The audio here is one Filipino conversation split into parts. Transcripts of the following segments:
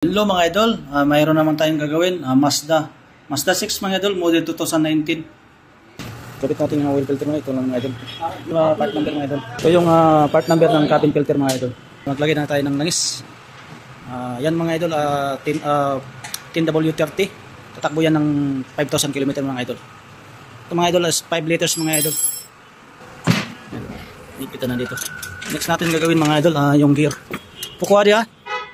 Hello mga idol, mayroon naman tayong gagawin, Mazda 6 mga idol, model 2019. Kapit natin yung oil filter mga ito lang mga idol. Part number mga idol. Ito yung part number ng cabin filter mga idol. Maglagay na tayo ng langis. Yan mga idol, 10W30. Tatakbo yan ng 5,000 km mga idol. Ito mga idol is 5 liters mga idol. Ipita na dito. Next natin gagawin mga idol, yung gear. Pukuha dia.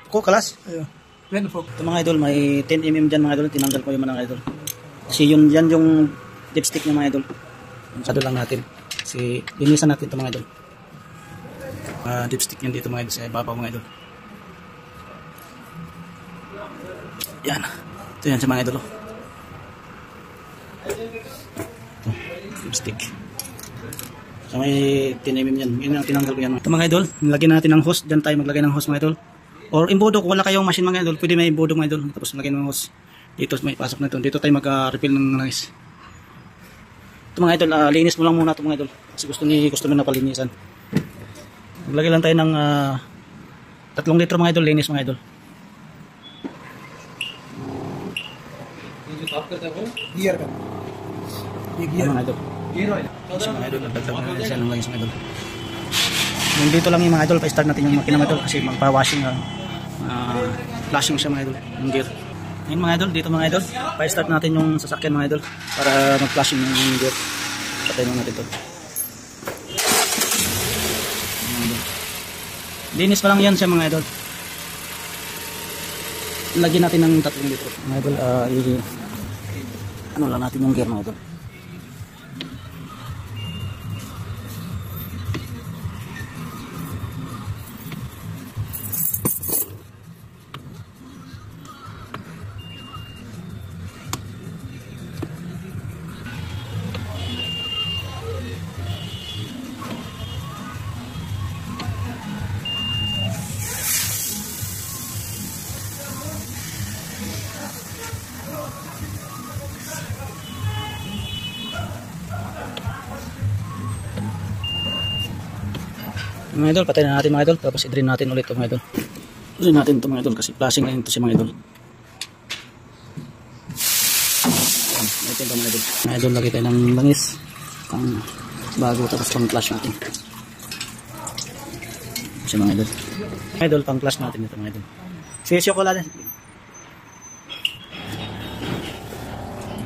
Pukuha kalas. Ayun. Ito mga idol, may 10mm dyan mga idol. Tinanggal ko yung mga idol. Kasi yun, yan yung dipstick niya mga idol. Sado lang natin. Kasi linisan natin ito mga idol. Dipstick yan dito mga idol. Sa ibabaw mga idol. Yan. Ito yan sa mga idol. Ito, dipstick. So may 10mm yan. Yun ang tinanggal ko yan. Ito mga idol, nilagyan natin ng hose. Dyan tayo maglagay ng hose mga idol. Or imbudo, kung wala kayong machine mga idol, pwede may imbudo mga idol. Tapos lagyan ng hose. Dito may pasok na ito. Dito tayo mag-refill ng langis. Ito mga idol, linis mo lang muna ito mga idol. Kasi gusto ni customer na palinisan. Maglagay lang tayo ng 3 litro mga idol, linis mga idol. Gear ka. Gear Mga idol. Gear oil. Kasi mga idol, nagdagdag na siya ng langis mga idol. Yung dito lang yung mga idol, pa-start natin yung makina mga idol kasi magpa-washing, flashing siya mga idol, yung gear. Ngayon mga idol, dito mga idol, pa-start natin yung sasakyan mga idol para mag-flashing yung gear. Patayin natin ito. Linis pa lang yan siya mga idol. Lagyan natin ng 3 litro. Mga idol, ano lang natin yung gear mga idol. Mga idol, patayin na natin mga idol, tapos i-drain natin ulit ito mga idol. Drain natin ito mga idol kasi flashing na ito si mga idol. Ito ito mga idol. Mga idol, lagay tayo ng langis pang bago tapos pang flash natin. Si mga idol. Mga idol, pang flash natin ito mga idol. Sisyo ko lang din.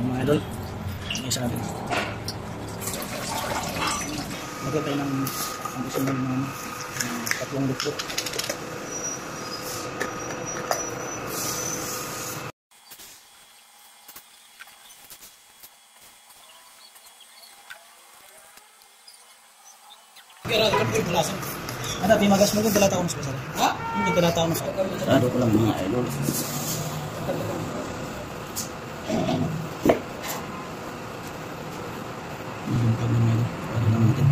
Mga idol, isa natin. Lagay tayo ng ang gusto ng 3 litro. Ano, pimagas mo kung dalata ko mas masarap? Ha? Hindi dalata ko mas masarap. Sarado ko lang mga idol. Para lang natin.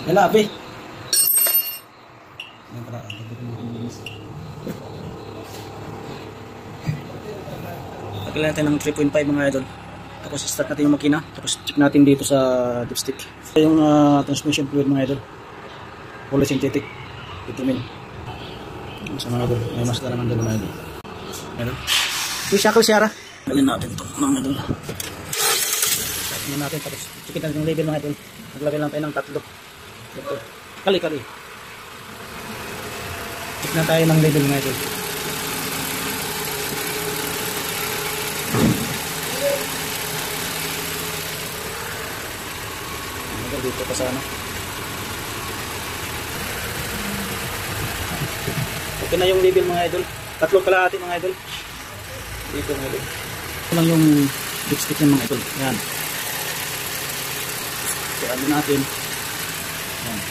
Lalabi. Pagkailan natin ng 3.5 mga idol. Tapos start natin yung makina. Tapos check natin dito sa dipstick. Yung transmission fluid mga idol. Fully synthetic. Vitamin. Sa mga idol. May mas naman doon mga idol. Idol. Yung shackle siya. Galin natin ito mga idol. Check natin. Tapos check natin yung label mga idol. Naglagay lang tayo ng 3. Ito. Kali-kali. Check na tayo ng label mga idol. Dito pa sana. Okay na yung label mga idol. 3 kalahati mga idol. Dito mga idol. Ito lang yung dipstick ng mga idol. Yan. Kaya natin. Yan.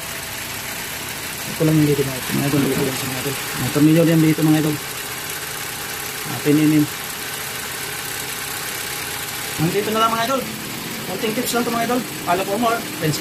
Ito lang yung dito mga idol. Mga idol, dito lang sa mga idol. May tornilyo yan dito mga idol. 10mm. Dito na lang mga idol. Konting tips lang ito mga idol. Follow for more. Friends,